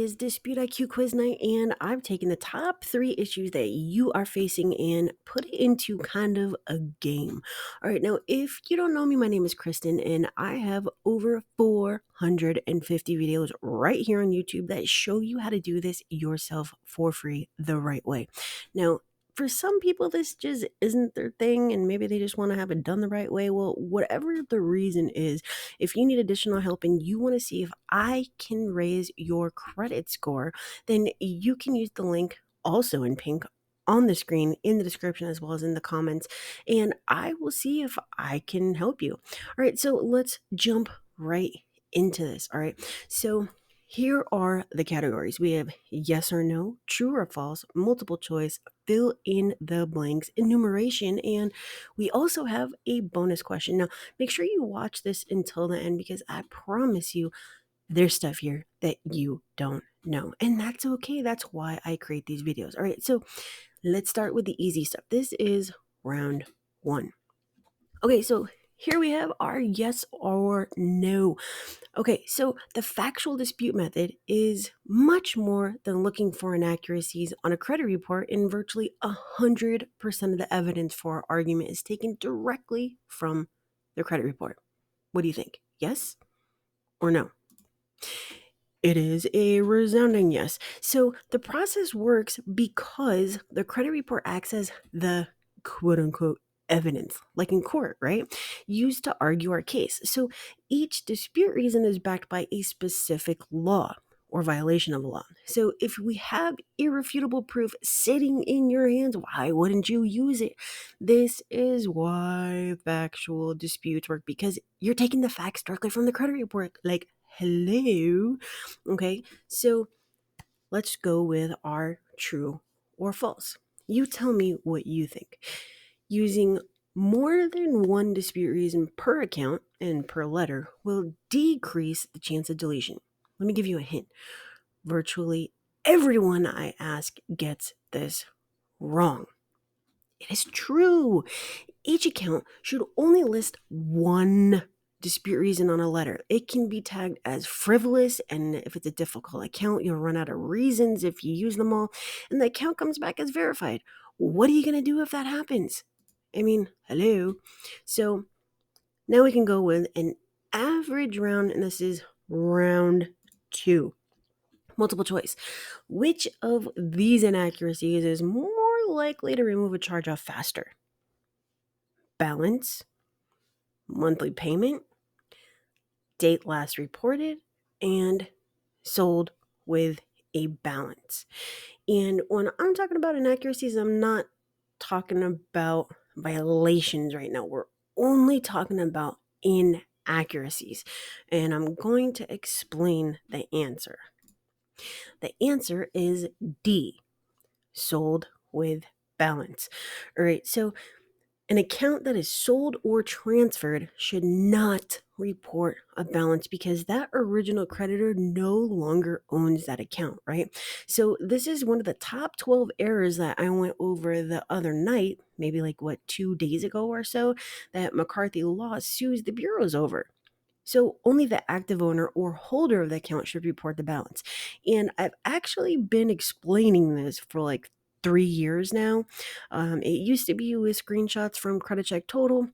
Is DisputeIQ quiz night, and I've taken the top 3 issues that you are facing and put it into kind of a game. All right, now if you don't know me, my name is Kristen, and I have over 450 videos right here on YouTube that show you how to do this yourself for free the right way. Now, for some people, this just isn't their thing, and maybe they just want to have it done the right way. Well, whatever the reason is, if you need additional help and you want to see if I can raise your credit score, then you can use the link also in pink on the screen in the description as well as in the comments, and I will see if I can help you. All right, so let's jump right into this. All right, so here are the categories. We have yes or no, true or false, multiple choice, fill in the blanks, enumeration, and we also have a bonus question. Now, make sure you watch this until the end because I promise you there's stuff here that you don't know. And that's okay. That's why I create these videos. All right, so let's start with the easy stuff. This is round one. Okay, so here we have our yes or no. Okay, so the factual dispute method is much more than looking for inaccuracies on a credit report, and virtually 100% of the evidence for our argument is taken directly from the credit report. What do you think? Yes or no? It is a resounding yes. So the process works because the credit report acts as the quote unquote evidence, like in court, right? Used to argue our case. So each dispute reason is backed by a specific law or violation of a law. So if we have irrefutable proof sitting in your hands, why wouldn't you use it? This is why factual disputes work, because you're taking the facts directly from the credit report. Like, hello. Okay, so let's go with our true or false. You tell me what you think. Using more than one dispute reason per account and per letter will decrease the chance of deletion. Let me give you a hint. Virtually everyone I ask gets this wrong. It is true. Each account should only list one dispute reason on a letter. It can be tagged as frivolous, and if it's a difficult account, you'll run out of reasons if you use them all, and the account comes back as verified. What are you going to do if that happens? I mean, hello. So now we can go with an average round, and this is round 2. Multiple choice. Which of these inaccuracies is more likely to remove a charge off faster? Balance, monthly payment, date last reported, and sold with a balance. And when I'm talking about inaccuracies, I'm not talking about violations right now. We're only talking about inaccuracies. And I'm going to explain the answer. The answer is D, sold with balance. All right, so an account that is sold or transferred should not report a balance because that original creditor no longer owns that account, right? So this is one of the top 12 errors that I went over the other night, maybe like 2 days ago or so, that McCarthy Law sues the bureaus over. So only the active owner or holder of the account should report the balance. And I've actually been explaining this for like 3 years now. It used to be with screenshots from Credit Check Total,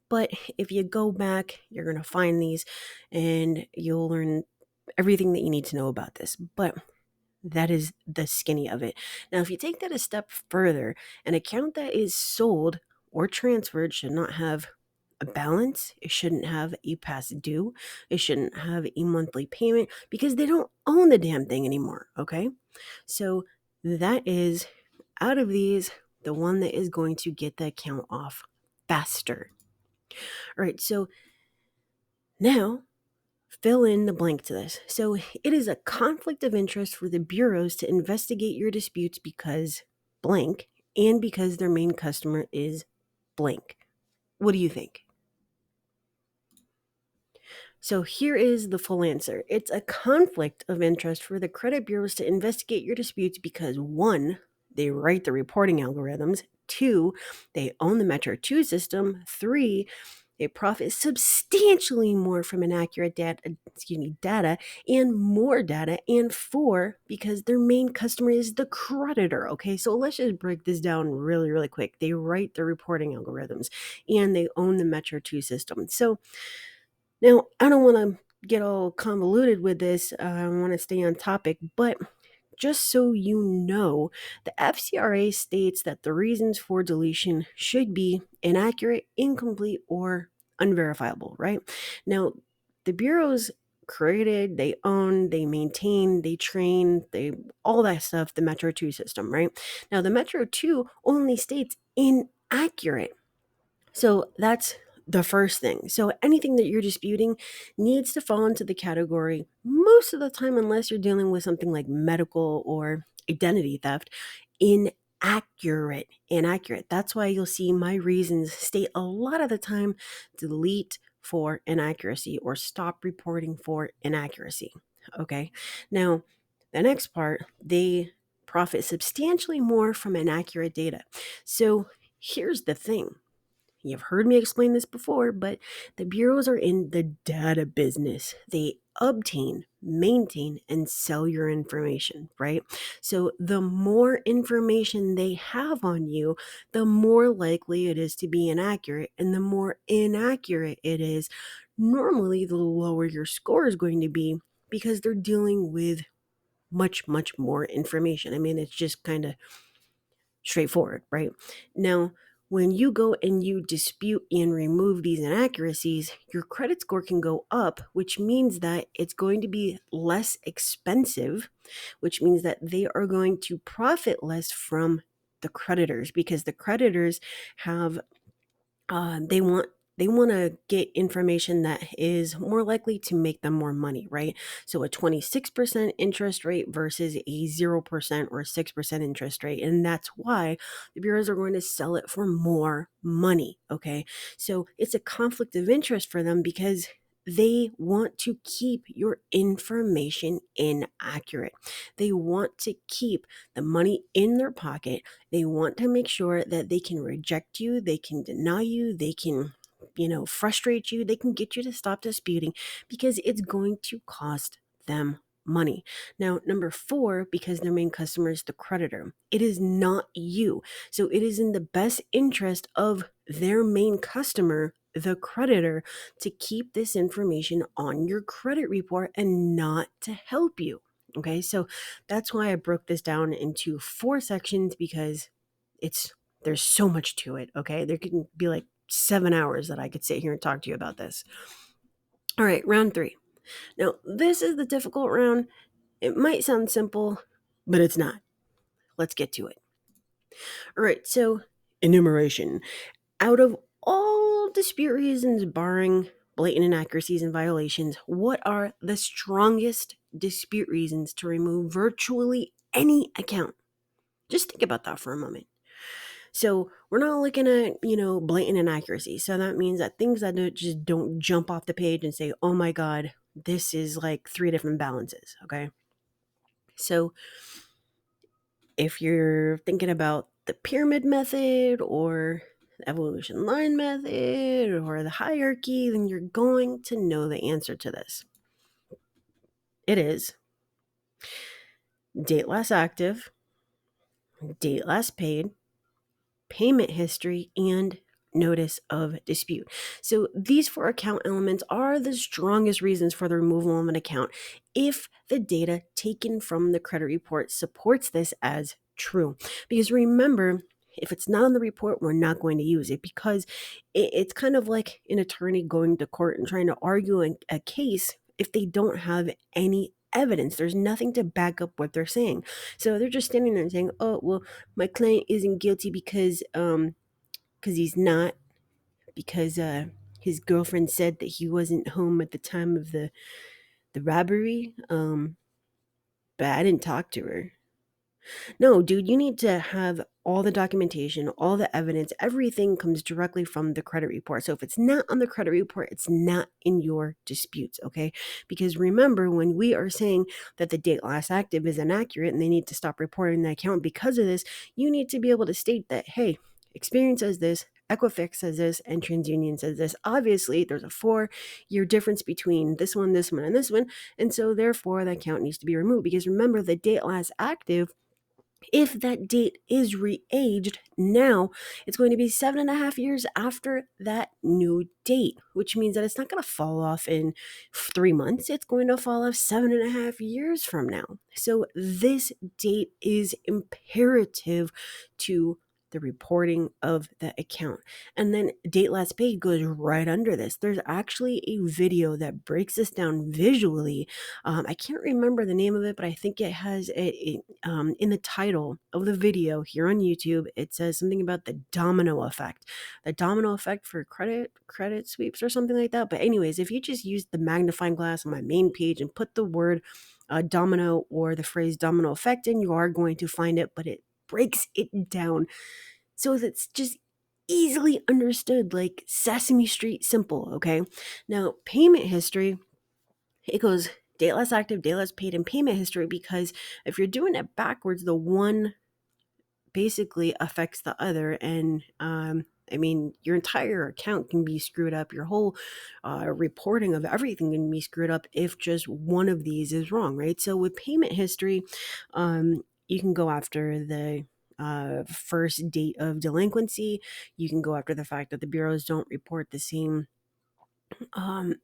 but if you go back, you're going to find these and you'll learn everything that you need to know about this. But that is the skinny of it. Now, if you take that a step further, an account that is sold or transferred should not have a balance. It shouldn't have a past due. It shouldn't have a monthly payment because they don't own the damn thing anymore. Okay. So that is, out of these, the one that is going to get the account off faster. All right. So now fill in the blank to this. So it is a conflict of interest for the bureaus to investigate your disputes because blank and because their main customer is blank. What do you think? So here is the full answer. It's a conflict of interest for the credit bureaus to investigate your disputes because 1, they write the reporting algorithms, 2, they own the Metro 2 system, 3, they profit substantially more from inaccurate data and more data. And four, because their main customer is the creditor. Okay, so let's just break this down really, really quick. They write the reporting algorithms and they own the Metro 2 system. So now I don't want to get all convoluted with this. I want to stay on topic, but just so you know, the FCRA states that the reasons for deletion should be inaccurate, incomplete, or unverifiable, right? Now, the bureaus created, they own, they maintain, they train, they all that stuff, the Metro 2 system, right? Now, the Metro 2 only states inaccurate. So that's the first thing. So anything that you're disputing needs to fall into the category most of the time, unless you're dealing with something like medical or identity theft, inaccurate. Inaccurate. That's why you'll see my reasons state a lot of the time delete for inaccuracy or stop reporting for inaccuracy. Okay. Now, the next part, they profit substantially more from inaccurate data. So here's the thing. You've heard me explain this before, but the bureaus are in the data business. They obtain, maintain, and sell your information, right? So the more information they have on you, the more likely it is to be inaccurate. And the more inaccurate it is, normally the lower your score is going to be because they're dealing with much, much more information. I mean, it's just kind of straightforward, right? Now, when you go and you dispute and remove these inaccuracies, your credit score can go up, which means that it's going to be less expensive, which means that they are going to profit less from the creditors because the creditors have they want to get information that is more likely to make them more money, right? So a 26% interest rate versus a 0% or 6% interest rate. And that's why the bureaus are going to sell it for more money, okay? So it's a conflict of interest for them because they want to keep your information inaccurate. They want to keep the money in their pocket. They want to make sure that they can reject you, they can deny you, they can, frustrate you, they can get you to stop disputing because it's going to cost them money. Now, number four, because their main customer is the creditor, it is not you. So it is in the best interest of their main customer, the creditor, to keep this information on your credit report and not to help you. Okay, so that's why I broke this down into 4 sections because there's so much to it. Okay, there can be like 7 hours that I could sit here and talk to you about this. All right, round 3. Now, this is the difficult round. It might sound simple, but it's not. Let's get to it. All right, so enumeration. Out of all dispute reasons barring blatant inaccuracies and violations, what are the strongest dispute reasons to remove virtually any account? Just think about that for a moment. So we're not looking at, blatant inaccuracy. So that means that things that just don't jump off the page and say, oh my God, this is like 3 different balances. Okay. So if you're thinking about the pyramid method or the evolution line method or the hierarchy, then you're going to know the answer to this. It is date last active, date last paid, payment history, and notice of dispute. So these 4 account elements are the strongest reasons for the removal of an account if the data taken from the credit report supports this as true. Because remember, if it's not on the report, we're not going to use it because it's kind of like an attorney going to court and trying to argue a case if they don't have any evidence. There's nothing to back up what they're saying. So they're just standing there and saying, oh, well, my client isn't guilty because he's not, because his girlfriend said that he wasn't home at the time of the robbery, but I didn't talk to her. No, dude, you need to have all the documentation, all the evidence, everything comes directly from the credit report. So if it's not on the credit report, it's not in your disputes, okay? Because remember, when we are saying that the date last active is inaccurate and they need to stop reporting the account because of this, you need to be able to state that, hey, experience says this, Equifax says this, and TransUnion says this. Obviously, there's a 4-year difference between this one, and this one, and so therefore the account needs to be removed, because remember, the date last active, if that date is re-aged, now it's going to be 7.5 years after that new date, which means that it's not going to fall off in 3 months. It's going to fall off 7.5 years from now. So this date is imperative to the reporting of the account. And then date last paid goes right under this. There's actually a video that breaks this down visually. I can't remember the name of it, but I think it has in the title of the video here on YouTube. It says something about the domino effect for credit sweeps or something like that. But anyways, if you just use the magnifying glass on my main page and put the word domino or the phrase domino effect in, you are going to find it, but it breaks it down so it's just easily understood, like Sesame Street simple. Okay, now payment history, it goes date last active, date last paid, and payment history, because if you're doing it backwards, the one basically affects the other. And I mean, your entire account can be screwed up. Your whole reporting of everything can be screwed up if just one of these is wrong, right? So with payment history, you can go after the first date of delinquency. You can go after the fact that the bureaus don't report the same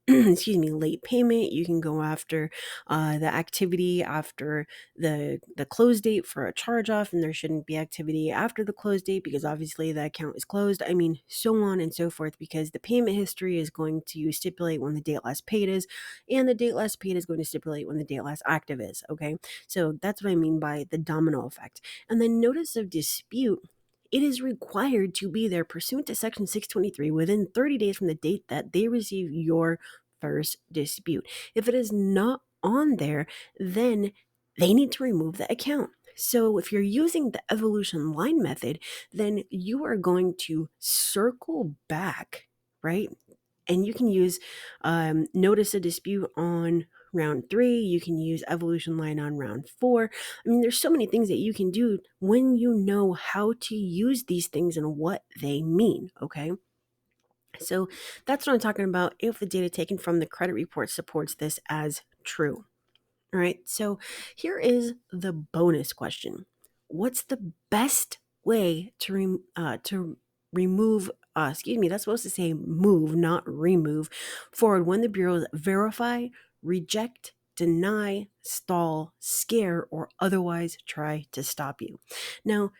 late payment. You can go after the activity after the close date for a charge off, and there shouldn't be activity after the close date because obviously the account is closed. I mean, so on and so forth, because the payment history is going to stipulate when the date last paid is, and the date last paid is going to stipulate when the date last active is. Okay, so that's what I mean by the domino effect. And then notice of dispute, it is required to be there pursuant to Section 623 within 30 days from the date that they receive your first dispute. If it is not on there, then they need to remove the account. So if you're using the evolution line method, then you are going to circle back, right? And you can use notice a dispute on round 3. You can use evolution line on round 4. I mean, there's so many things that you can do when you know how to use these things and what they mean, okay? So that's what I'm talking about if the data taken from the credit report supports this as true. All right, so here is the bonus question. What's the best way to remove, that's supposed to say move, not remove, forward when the bureaus verify, reject, deny, stall, scare, or otherwise try to stop you? Now,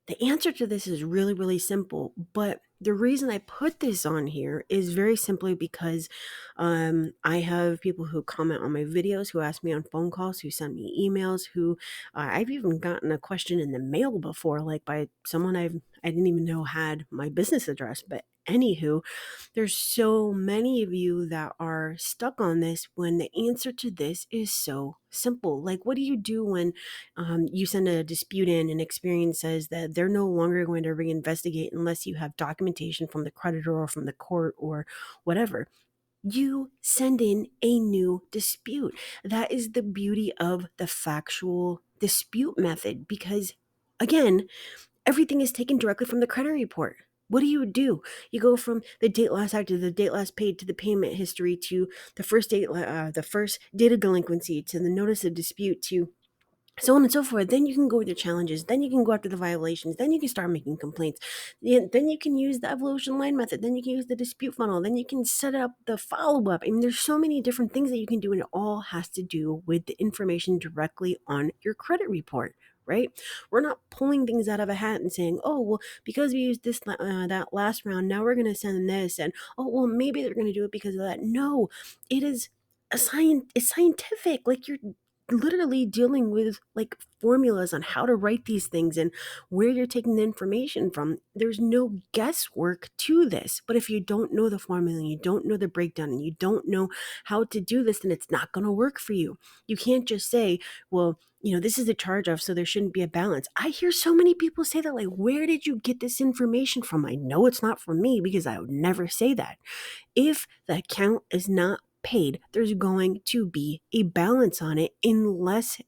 the answer to this is really, really simple, but the reason I put this on here is very simply because I have people who comment on my videos, who ask me on phone calls, who send me emails, who I've even gotten a question in the mail before, like by someone I didn't even know had my business address. But anywho, there's so many of you that are stuck on this when the answer to this is so simple. Like, what do you do when you send a dispute in and Experian says that they're no longer going to reinvestigate unless you have documentation from the creditor or from the court or whatever? You send in a new dispute. That is the beauty of the factual dispute method, because again, everything is taken directly from the credit report. What do? You go from the date last active to the date last paid to the payment history to the first date of delinquency to the notice of dispute to so on and so forth. Then you can go with your challenges. Then you can go after the violations. Then you can start making complaints. Then you can use the evolution line method. Then you can use the dispute funnel. Then you can set up the follow-up. I mean, there's so many different things that you can do, and it all has to do with the information directly on your credit report, right? We're not pulling things out of a hat and saying, oh, well, because we used this that last round, now we're going to send this, and oh, well, maybe they're going to do it because of that. No, it is it's scientific. Like, you're literally dealing with like formulas on how to write these things and where you're taking the information from. There's no guesswork to this. But if you don't know the formula and you don't know the breakdown and you don't know how to do this, then it's not going to work for you. You can't just say, well, this is a charge off, so there shouldn't be a balance. I hear so many people say that, like, where did you get this information from? I know it's not from me, because I would never say that. If the account is not paid. There's going to be a balance on it unless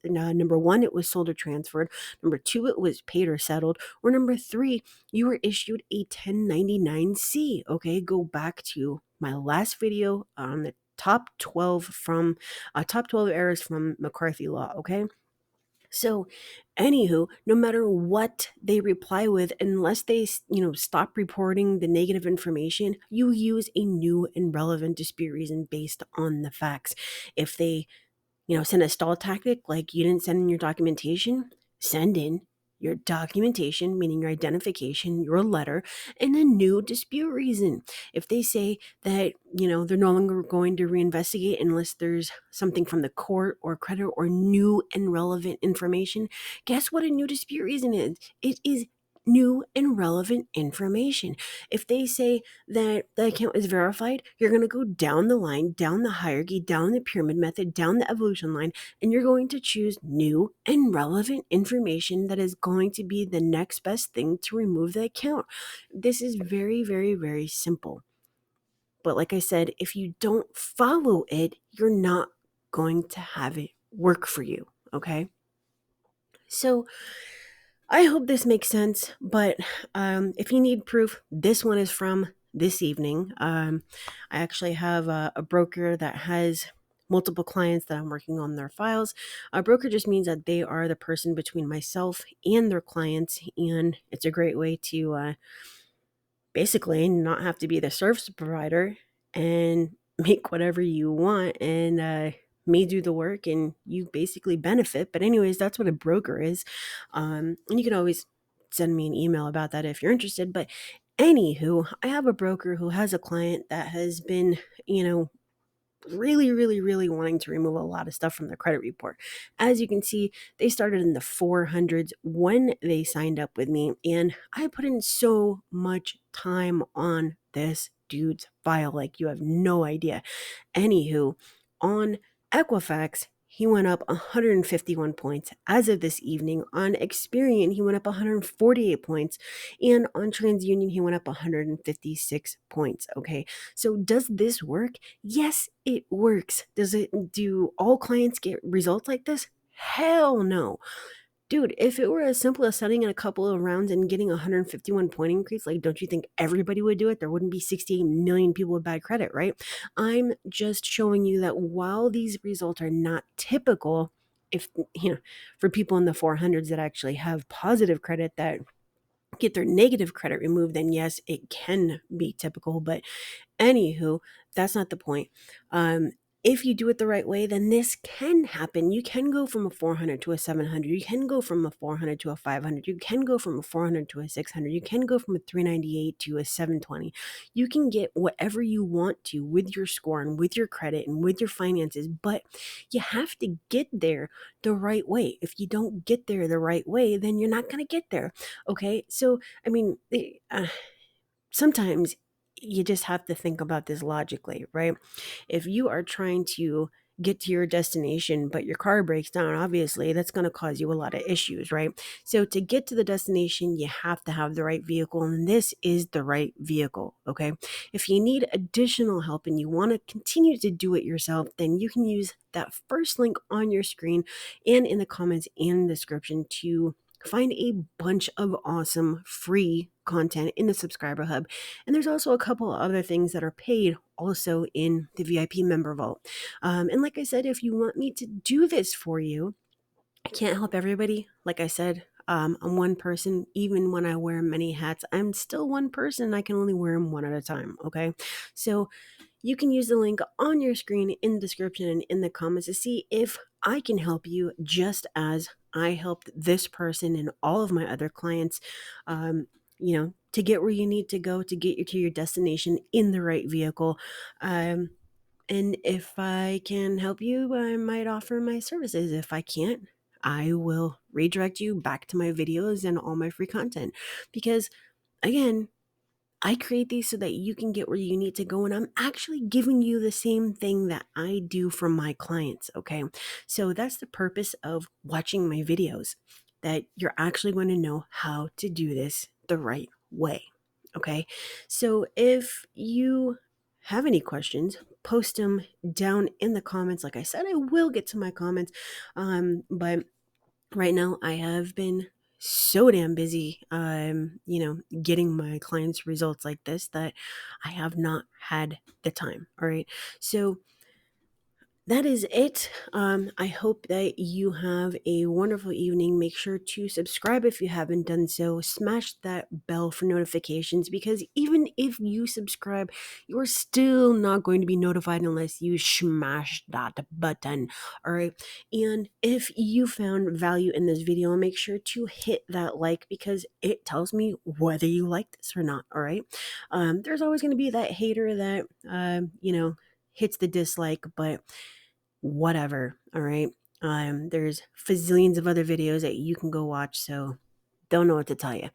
number one, it was sold or transferred, number two, it was paid or settled, or number three, you were issued a 1099-C. Okay, go back to my last video on the top 12 errors from McCarthy Law. Okay, so, anywho, no matter what they reply with, unless they, stop reporting the negative information, you use a new and relevant dispute reason based on the facts. If they send a stall tactic like you didn't send in your documentation, send in your documentation, meaning your identification, your letter, and a new dispute reason. If they say that, they're no longer going to reinvestigate unless there's something from the court or creditor or new and relevant information, guess what a new dispute reason is? It is new and relevant information. If they say that the account is verified, you're going to go down the line, down the hierarchy, down the pyramid method, down the evolution line, and you're going to choose new and relevant information that is going to be the next best thing to remove the account. This is very, very, very simple. But like I said, if you don't follow it, you're not going to have it work for you. Okay. So I hope this makes sense, but if you need proof, this one is from this evening. I actually have a broker that has multiple clients that I'm working on their files. A broker just means that they are the person between myself and their clients, and it's a great way to basically not have to be the service provider and make whatever you want and me do the work and you basically benefit. But anyways, that's what a broker is. And you can always send me an email about that if you're interested. But anywho, I have a broker who has a client that has been, really, really, really wanting to remove a lot of stuff from their credit report. As you can see, they started in the 400s when they signed up with me, and I put in so much time on this dude's file, like you have no idea. Anywho, on Equifax, he went up 151 points. As of this evening, on Experian, he went up 148 points. And on TransUnion, he went up 156 points. Okay, so does this work? Yes, it works. Do all clients get results like this? Hell no. Dude, if it were as simple as sending in a couple of rounds and getting a 151 point increase, like, don't you think everybody would do it? There wouldn't be 68 million people with bad credit, right? I'm just showing you that while these results are not typical, if, for people in the 400s that actually have positive credit that get their negative credit removed, then yes, it can be typical. But anywho, that's not the point. If you do it the right way, then this can happen. You can go from a 400 to a 700. You can go from a 400 to a 500. You can go from a 400 to a 600. You can go from a 398 to a 720. You can get whatever you want to with your score and with your credit and with your finances, but you have to get there the right way. If you don't get there the right way, then you're not going to get there. Okay. So, I mean, sometimes you just have to think about this logically, right? If you are trying to get to your destination, but your car breaks down, obviously that's going to cause you a lot of issues, right? So to get to the destination, you have to have the right vehicle, and this is the right vehicle, okay? If you need additional help and you want to continue to do it yourself, then you can use that first link on your screen and in the comments and description to find a bunch of awesome free content in the subscriber hub. And there's also a couple other things that are paid also in the VIP member vault. And like I said, if you want me to do this for you, I can't help everybody. Like I said, I'm one person. Even when I wear many hats, I'm still one person. I can only wear them one at a time. Okay. So you can use the link on your screen in the description and in the comments to see if I can help you just as I helped this person and all of my other clients, to get where you need to go to get you to your destination in the right vehicle. And if I can help you, I might offer my services. If I can't, I will redirect you back to my videos and all my free content. Because again, I create these so that you can get where you need to go, and I'm actually giving you the same thing that I do for my clients, okay? So that's the purpose of watching my videos, that you're actually going to know how to do this the right way, okay? So if you have any questions, post them down in the comments. Like I said, I will get to my comments. But right now I have been so damn busy, getting my clients results like this that I have not had the time. All right. So that is it. I hope that you have a wonderful evening. Make sure to subscribe if you haven't done so. Smash that bell for notifications, because even if you subscribe, you're still not going to be notified unless you smash that button. All right. And if you found value in this video, make sure to hit that like, because it tells me whether you like this or not. All right. There's always going to be that hater that, hits the dislike, but whatever. All right. There's fazillions of other videos that you can go watch, so don't know what to tell you.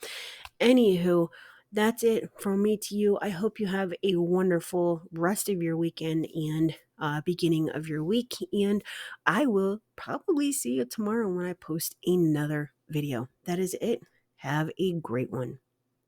Anywho, that's it from me to you. I hope you have a wonderful rest of your weekend and beginning of your week. And I will probably see you tomorrow when I post another video. That is it. Have a great one.